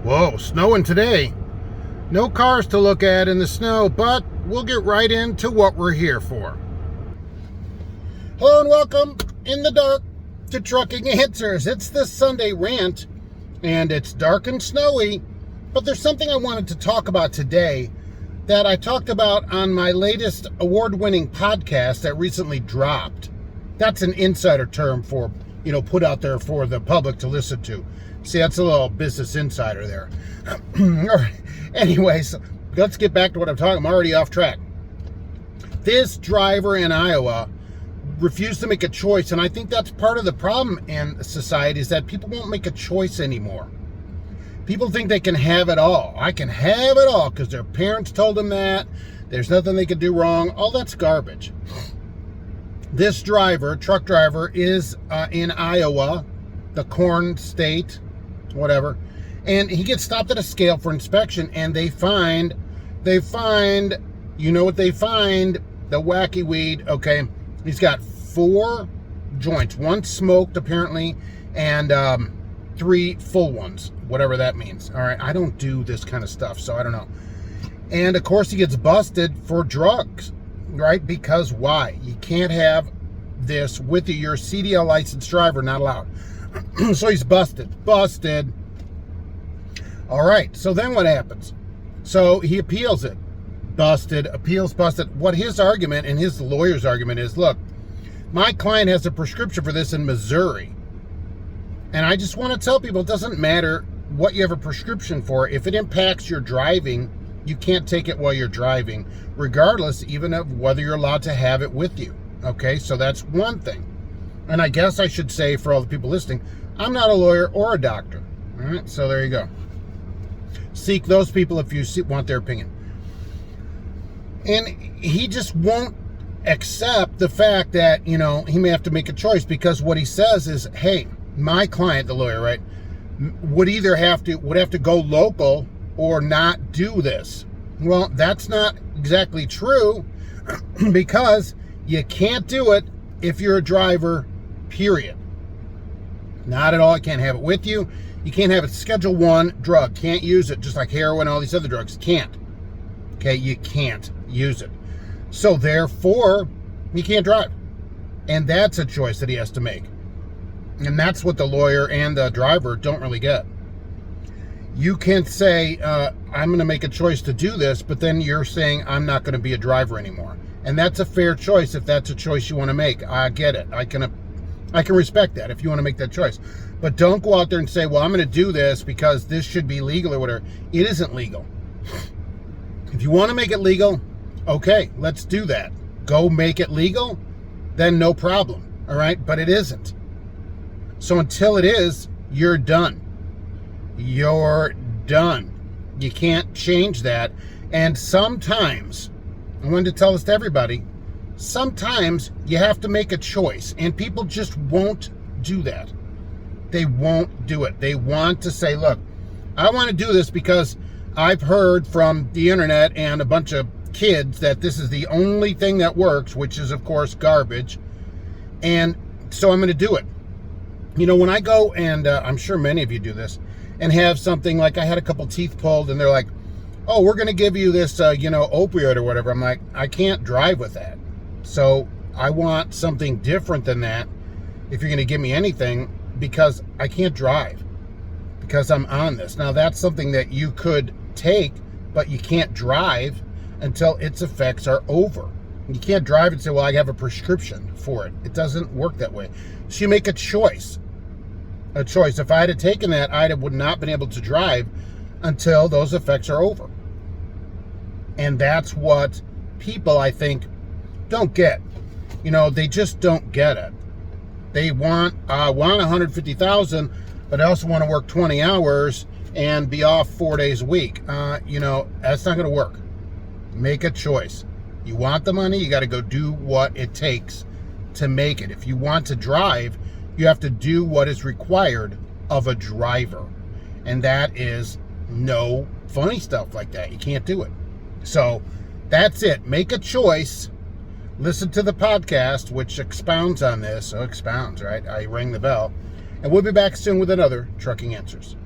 Whoa, snowing today. No cars to look at in the snow, but we'll get right into what we're here for. Hello and welcome in the dark to Trucking Answers. It's the Sunday Rant, and it's dark and snowy, but there's something I wanted to talk about today that I talked about on my latest award-winning podcast that recently dropped. That's an insider term for, put out there for the public to listen to. See, that's a little business insider there. All right. Anyways, let's get back to what I'm talking. I'm already off track. This driver in Iowa refused to make a choice, and I think that's part of the problem in society is that people won't make a choice anymore. People think they can have it all. I can have it all because their parents told them that. There's nothing they can do wrong. All that's garbage. This driver, truck driver, is in Iowa, the corn state, whatever, and he gets stopped at a scale for inspection, and they find, you know what they find? The wacky weed. Okay, he's got 4 joints, 1 smoked apparently, and 3 full ones, whatever that means. All right, I don't do this kind of stuff, so I don't know. And of course, he gets busted for drugs, right? Because why? You can't have this with you. You're a CDL licensed driver, not allowed. So he's busted. All right, so then what happens? So he appeals it. Busted, appeals, busted. What his argument and his lawyer's argument is, look, my client has a prescription for this in Missouri. And I just want to tell people, it doesn't matter what you have a prescription for. If it impacts your driving, you can't take it while you're driving, regardless even of whether you're allowed to have it with you. Okay, so that's one thing. And I guess I should say, for all the people listening, I'm not a lawyer or a doctor. All right, so there you go. Seek those people if you want their opinion. And he just won't accept the fact that, he may have to make a choice, because what he says is, hey, my client, the lawyer, right, would have to go local or not do this. Well, that's not exactly true, because you can't do it if you're a driver, period. Not at all. You can't have it with you. You can't have it. Schedule 1 drug. Can't use it, just like heroin, all these other drugs. Can't. Okay, you can't use it. So therefore, you can't drive. And that's a choice that he has to make. And that's what the lawyer and the driver don't really get. You can say, I'm going to make a choice to do this, but then you're saying I'm not going to be a driver anymore. And that's a fair choice if that's a choice you want to make. I get it. I can respect that if you want to make that choice. But don't go out there and say, well, I'm going to do this because this should be legal or whatever. It isn't legal. If you want to make it legal, okay, let's do that. Go make it legal, then no problem. All right? But it isn't. So until it is, you're done. You're done. You can't change that. And sometimes, I wanted to tell this to everybody, sometimes you have to make a choice, and people just won't do that. They won't do it. They want to say, look, I want to do this because I've heard from the internet and a bunch of kids that this is the only thing that works, which is, of course, garbage. And so I'm going to do it. When I go, and I'm sure many of you do this, and have something like, I had a couple teeth pulled, and they're like, oh, we're going to give you this, opioid or whatever. I'm like, I can't drive with that. So I want something different than that if you're going to give me anything, because I can't drive because I'm on this. Now, that's something that you could take, but you can't drive until its effects are over. You can't drive and say, well, I have a prescription for it. It doesn't work that way. So you make a choice. A choice. If I had taken that, I would not been able to drive until those effects are over. And that's what people, I think, don't get. They just don't get it. They want 150,000, but they also want to work 20 hours and be off 4 days a week. That's not going to work. Make a choice. You want the money, you got to go do what it takes to make it. If you want to drive, you have to do what is required of a driver. And that is no funny stuff like that. You can't do it. So that's it. Make a choice. Listen to the podcast, which expounds on this. Oh, expounds, right? I rang the bell. And we'll be back soon with another Trucking Answers.